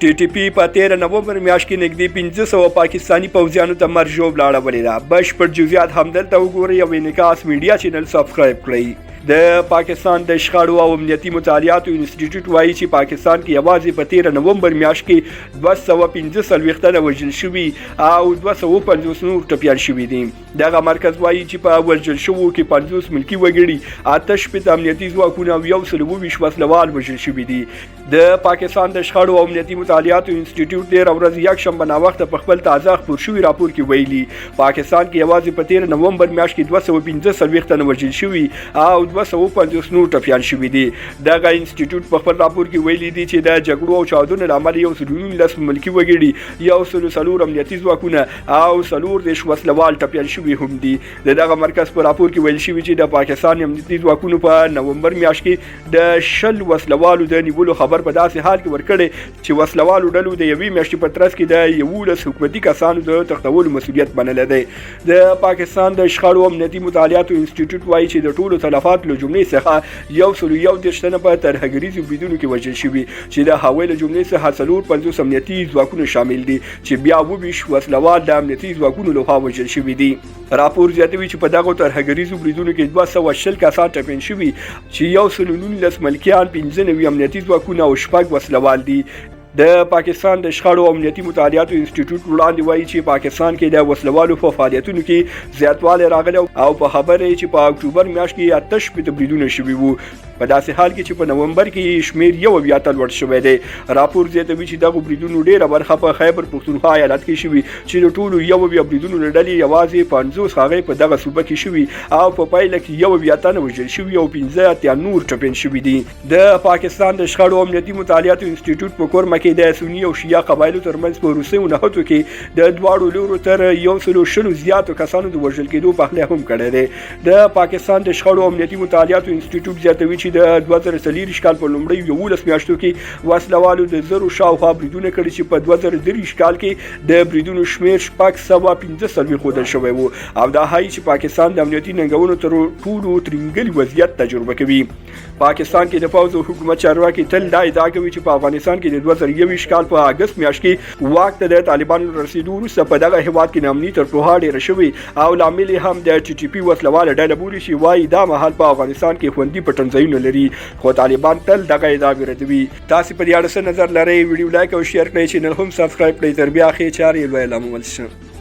ټي ټي پی په 13 نومبر میاشت کې نږدې 500 پاکستاني پوځیانو ته مرګ ژوبله اړولې ده. بشپړ جزئیات همدلته وګورئ او انعکاس میډیا چینل سبسکرایب کړئ. د پاکستان د شخړو او امنیتي مطالعاتو انسټیټیوټ وایي چې پاکستان کې یوازې په 13 نومبر میاشت کې 245 تنه وژل شوي او 250 نور ټپیان شوي دي. دغه مرکز وایي چې په وژل شوو کې 50 ملکي وګړي، 88 امنیتي ځواکونه او 120 وسلوال وژل شوي دي. د پاکستان د شخړو او امنیتي مطالعاتو انسټیټیوټ تېره ورځ یکشنبه ناوخته په خپل تازه خپور شوي راپور کې ویلي پاکستان کې یوازې په 13 نومبر میاشت کې 245 تنه وژل شوي او 250 نور ټپیان شوي دي. دغه انسټیټیوټ په خپل راپور کې ویلي دي چې د جګړو او چاودنو له امله 119 ملکي وګړي، 104 امنیتي ځواکونه او 4 وسلوال ټپیان شوي هم دي. دغه مرکز په راپور کې ویل شوي چې د پاکستان امنیتي ځواکونو په نومبر میاشت کې د 10 وسلوالو د نیولو خبر په داسې حال کې ورکړی چې وسلوالو ډلو د یوې میاشتې په ترڅ کې د 11 حکومتي کسانو د تښتولو مسؤلیت منلی دی. د پاکستان د شخړو امنیتي مطالعاتو انسټیټیوټ وایي چې د ټولو تلفاتو له جملې څخه 131 تنه په ترهګریزو بریدونو کې وژل شوي چې د هغوی له جملې څخه 450 امنیتي ځواکونه شامل دي چې بیا 20 وسلوال د امنیتي ځواکونو لخوا وژل شوي دي. راپور زیاتوي چې په دغو ترهګریزو بریدونو کې 220 کسان ټپیان شوي چې 119 ملکیان، 15 امنیتي ځواکونه او 6 وسلوال دي. د پاکستان د شخړو او امنیتي مطالعاتو انسټیټیوټ وړاندې وایي چې پاکستان کې د وسلوالو په فعالیتونو کې زیاتوالی راغلی او په خبره یې چې په اکتوبر میاشت کې 88 بریدونه شوي وو، په داسې حال کې چې په نومبر کې شمیر 1 ته لوړ شوی دی. راپور زیاتوي چې دغو بریدونو ډیره برخه په خیبر پښتونخوا ایالت کې شوي چې د ټولو 1 بریدونو له ډلې یوازې 50 هغې په دغه صوبه کې شوي او په پایله کې 1 تنه وژل شوي او 15 نور ټپیان شوي دي. د پاکستان د شخړو امنیتي مطالعاتو انسټیټیوټ په کورمه کې د سني او شیعه قبایلو ترمنځ په وروستیو نښتو کې د دواړو لورو تر 100 زیاتو کسانو د وژل کېدو پخلی هم کړی دی. د پاکستان د شخړو امنیتي مطالعاتو انسټیټیوټ زیاتوي چې د 2023 کال په لومړیو 11 میاشتو کې وسلوالو د زرو شاوخوا بریدونه کړي چې په 2023 کال کې د بریدونو شمیر 615 ښودل شوی و او دا ښایي چې پاکستان د امنیتي ننګونو تر ټولو ترنګلي وضعیت تجربه کوي. پاکستان کې د پوځ او حکومت چارواکي تل دا ادعا کوي چې په افغانستان کې د 2021 کال په اگست میاشت کې واک ته د طالبانو رسیدو وروسته په دغه هیواد کې نامني تر پوهه ډېره شوې او لامل هم د ټي ټي پي وسلواله ډله بولي چې وایي دا مهال په افغانستان کې خوندي پټنځایونه لري، خو طالبان تل دغه ادعا ردوي. تاسو په دې اړه څه نظر لرئ؟ ویډیو لایک او شیر کړئ، چینل هم سبسکرایب کړئ. تر بیا ښې چارې لویه لامل شه.